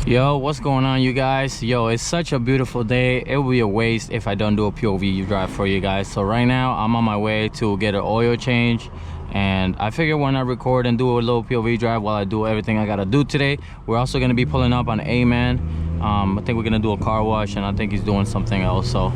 Yo, what's going on, you guys? Yo, it's such a beautiful day. It would be a waste if I don't do a POV drive for you guys. So right now I'm on my way to get an oil change, and I figure why not record and do a little POV drive while I do everything I gotta do today. We're also gonna be pulling up on Aman. I think we're gonna do a car wash, and I think he's doing something else. So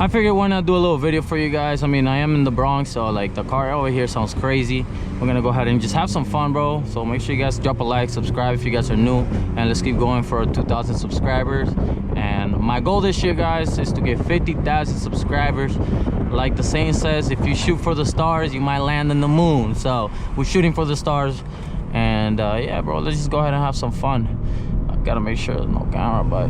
I figured why not do a little video for you guys. I mean, I am in the Bronx, so like the car over here sounds crazy. We're gonna go ahead and just have some fun, bro. So make sure you guys drop a like, subscribe if you guys are new, and let's keep going for 2,000 subscribers. And my goal this year, guys, is to get 50,000 subscribers. Like the saying says, if you shoot for the stars, you might land on the moon. So we're shooting for the stars, and yeah, bro, let's just go ahead and have some fun. I gotta make sure there's no camera, but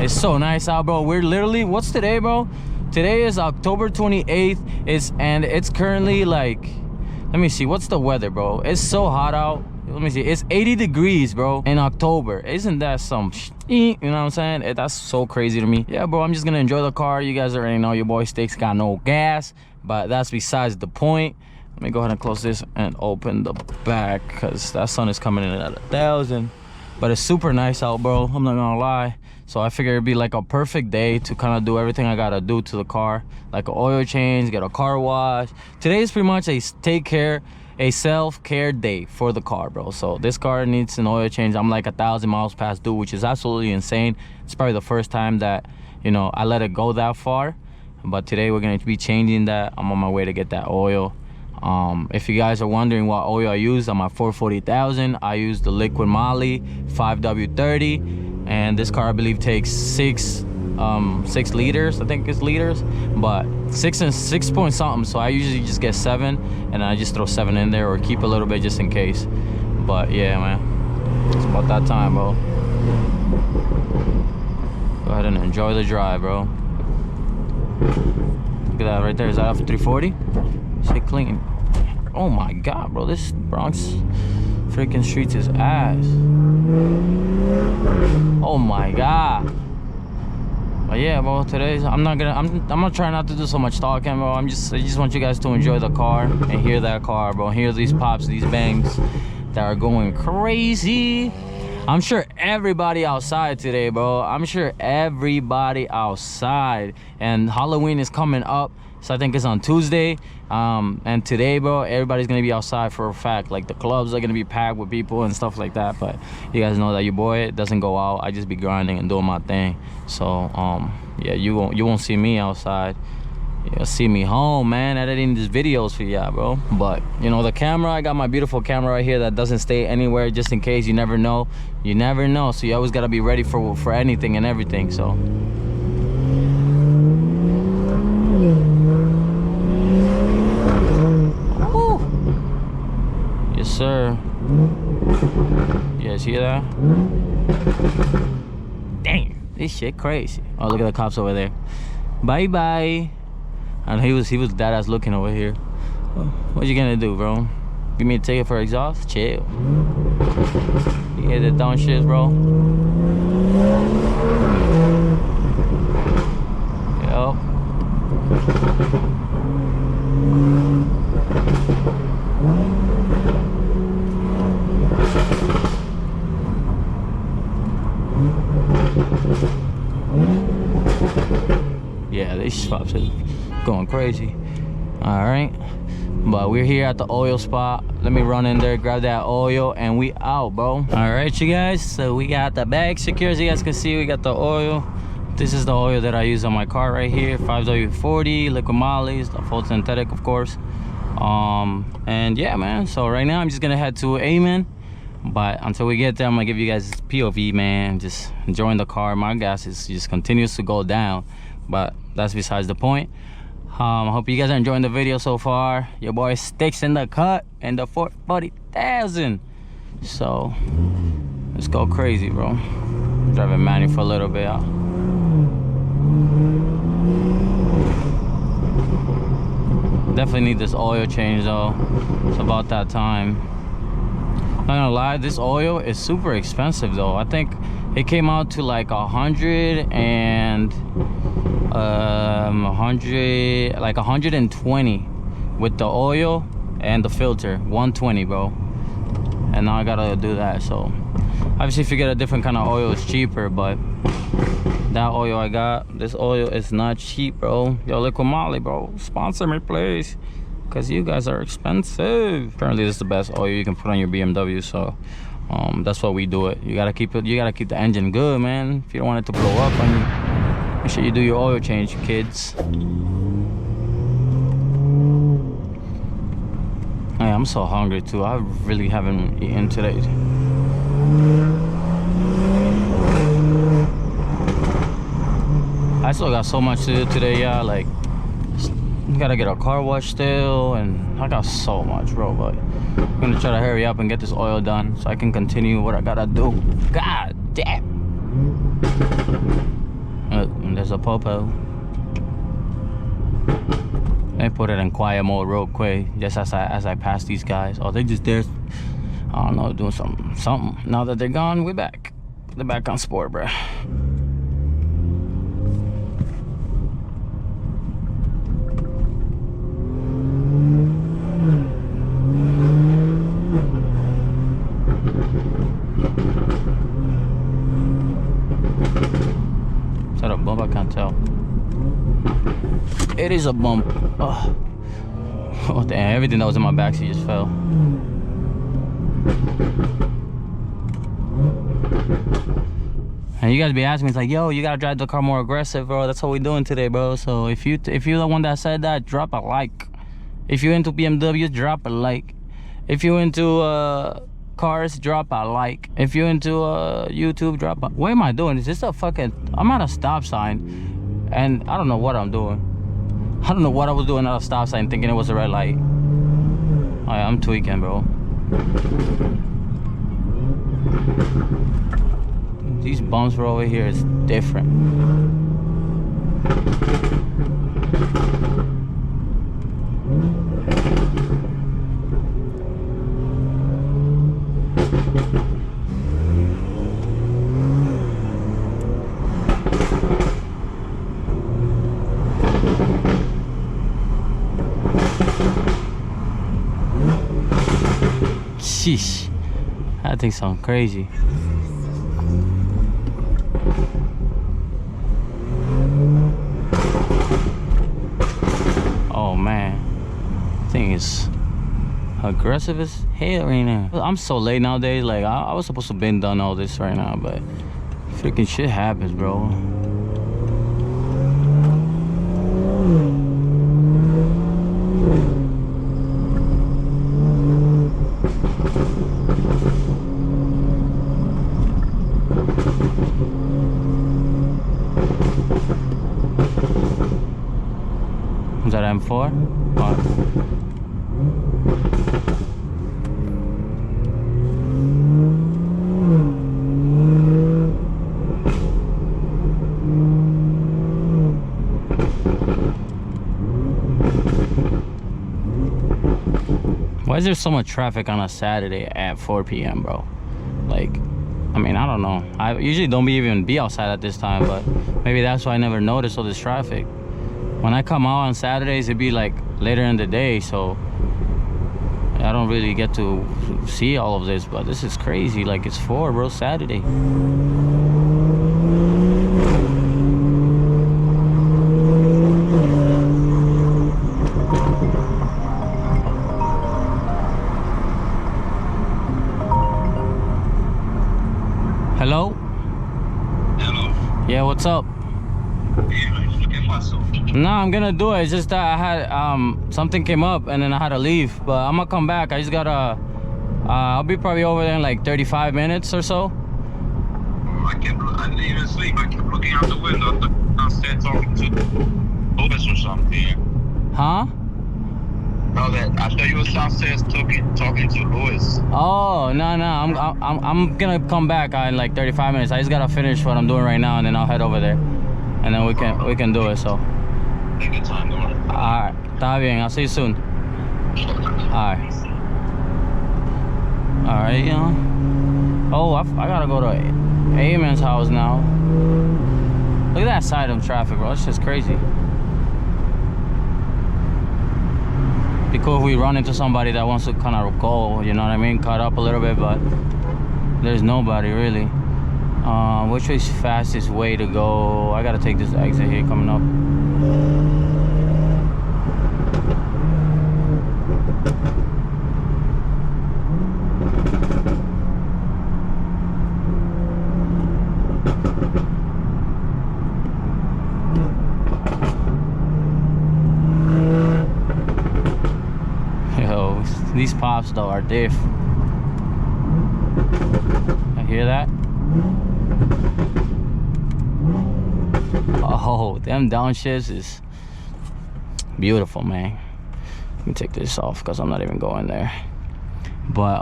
it's so nice out, bro. We're literally, what's today, bro? Today is October 28th. It's currently like, let me see, what's the weather, bro? It's so hot out. Let me see, it's 80 degrees, bro, in October. Isn't that some you know what I'm saying? That's so crazy to me. Yeah, bro, I'm just gonna enjoy the car. You guys already know your boy Sticks got no gas, but that's besides the point. Let me go ahead and close this and open the back, because that sun is coming in at 1,000. But it's super nice out, bro. I'm not gonna lie. So I figured it'd be like a perfect day to kind of do everything I gotta do to the car, like an oil change, get a car wash. Today is pretty much a self-care day for the car, bro. So this car needs an oil change. I'm like 1,000 miles past due, which is absolutely insane. It's probably the first time that, you know, I let it go that far. But today we're gonna be changing that. I'm on my way to get that oil. If you guys are wondering what oil I use on my 440,000, I use the liquid moly 5W30, and this car I believe takes 6 liters. I think it's liters, but 6 point something. So I usually just get 7, and I just throw 7 in there or keep a little bit just in case. But yeah, man, it's about that time, bro. Go ahead and enjoy the drive, bro. Look at that right there. Is that off 340? Shit clean. Oh my god, bro, this Bronx freaking streets is ass. Oh my god. But yeah, bro, today's I'm gonna try not to do so much talking, bro. I just want you guys to enjoy the car and hear that car, bro. Hear these pops, these bangs that are going crazy. I'm sure everybody outside today, bro. I'm sure everybody outside, and Halloween is coming up. So I think it's on Tuesday, and today, bro, everybody's gonna be outside for a fact. Like the clubs are gonna be packed with people and stuff like that. But you guys know that your boy doesn't go out. I just be grinding and doing my thing. So yeah, you won't see me outside. You'll see me home, man, editing these videos for y'all, bro. But you know, the camera, I got my beautiful camera right here that doesn't stay anywhere, just in case. You never know. You never know. So you always gotta be ready for anything and everything. So. Yes, sir. You guys hear that? Damn, this shit crazy. Oh, look at the cops over there. Bye bye. And he was dead ass looking over here. What you gonna do, bro? Give me a ticket for exhaust? Chill. You hear the dumb shit, bro? Yup. Yeah, these spots are going crazy. All right, but we're here at the oil spot. Let me run in there, grab that oil, and we out, bro. All right, you guys, so we got the bag secure. As you guys can see, we got the oil. This is the oil that I use on my car right here, 5W40 liquid mollies, the full synthetic, of course. And yeah, man, so right now I'm just gonna head to Aman. But until we get there, I'm gonna give you guys this POV, man. Just enjoying the car. My gas is just continues to go down, but that's besides the point. I hope you guys are enjoying the video so far. Your boy Sticks in the cut and the 440,000. So let's go crazy, bro. Driving manual for a little bit. Definitely need this oil change though. It's about that time. Not gonna lie, this oil is super expensive though. I think it came out to like 120 with the oil and the filter. 120, bro. And and now I gotta do that. So obviously if you get a different kind of oil, it's cheaper, but that oil I got, this oil is not cheap, bro. Yo, Liquid Molly, bro, sponsor me please, because you guys are expensive. Apparently this is the best oil you can put on your BMW, so that's why we do it. You gotta keep the engine good, man. If you don't want it to blow up on you, make sure you do your oil change, kids. Hey, I'm so hungry too. I really haven't eaten today. I still got so much to do today, yeah. Like, gotta get a car wash still, and I got so much, bro. But I'm gonna try to hurry up and get this oil done so I can continue what I gotta do. God damn. And there's a popo. Let me put it in quiet mode real quick, just as I pass these guys. Oh, they just there. I don't know, doing something. Now that they're gone, we're back. They're back on sport, bro. Is that a bump? I can't tell. It is a bump. Oh, oh damn, everything that was in my backseat just fell. And you guys be asking me, it's like, yo, you gotta drive the car more aggressive, bro. That's what we're doing today, bro. So if you're the one that said that, drop a like. If you're into BMW, drop a like. If you're into cars, drop a like. If you're into YouTube, drop a... What am I doing? Is this a fucking... I'm at a stop sign, and I don't know what I'm doing. I don't know what I was doing at a stop sign thinking it was a red light. Oh, yeah, I'm tweaking, bro. These bumps for over here is different. Sheesh, that thing sounds crazy. Oh man, thing is aggressive as hell right now. I'm so late nowadays. Like I was supposed to have been done all this right now, but freaking shit happens, bro. Is that M4? Oh. Why is there so much traffic on a Saturday at 4 p.m., bro? Like, I mean, I don't know. I usually don't even be outside at this time, but maybe that's why I never noticed all this traffic. When I come out on Saturdays, it'd be like later in the day, so I don't really get to see all of this, but this is crazy. Like, it's 4, bro, Saturday. Hello? Hello. Yeah, what's up? No, I'm gonna do it. It's just that I had something came up and then I had to leave, but I'm gonna come back. I just gotta I'll be probably over there in like 35 minutes or so. I didn't even sleep. I kept looking out the window. I said talking to Lewis or something. Huh? No, that I thought you was downstairs talking to Lewis. Oh no, I'm gonna come back in like 35 minutes. I just gotta finish what I'm doing right now and then I'll head over there, and then we can do it. So. Take your time, don't worry. Alright, está bien. I'll see you soon. Alright. Alright, you know. Oh, I gotta go to Aman's house now. Look at that side of traffic, bro. It's just crazy. be cool if we run into somebody that wants to kind of go, you know what I mean, cut up a little bit, but there's nobody really. Which is fastest way to go? I gotta take this exit here coming up. Yo, these pops though are diff. I hear that. Oh, them downshifts is beautiful, man. Let me take this off because I'm not even going there. But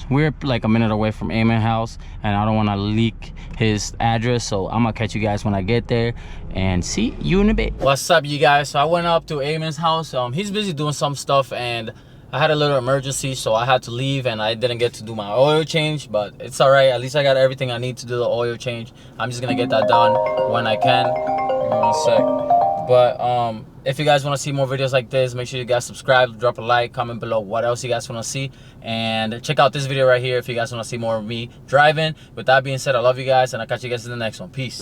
we're like a minute away from Aman's house, and I don't want to leak his address, so I'm gonna catch you guys when I get there and see you in a bit. What's up, you guys? So I went up to Aman's house. He's busy doing some stuff, and I had a little emergency, so I had to leave, and I didn't get to do my oil change, but it's all right. At least I got everything I need to do the oil change. I'm just gonna get that done when I can. Give me 1 sec. But if you guys want to see more videos like this, make sure you guys subscribe, drop a like, comment below what else you guys want to see, and check out this video right here if you guys want to see more of me driving. With that being said, I love you guys, and I'll catch you guys in the next one. Peace.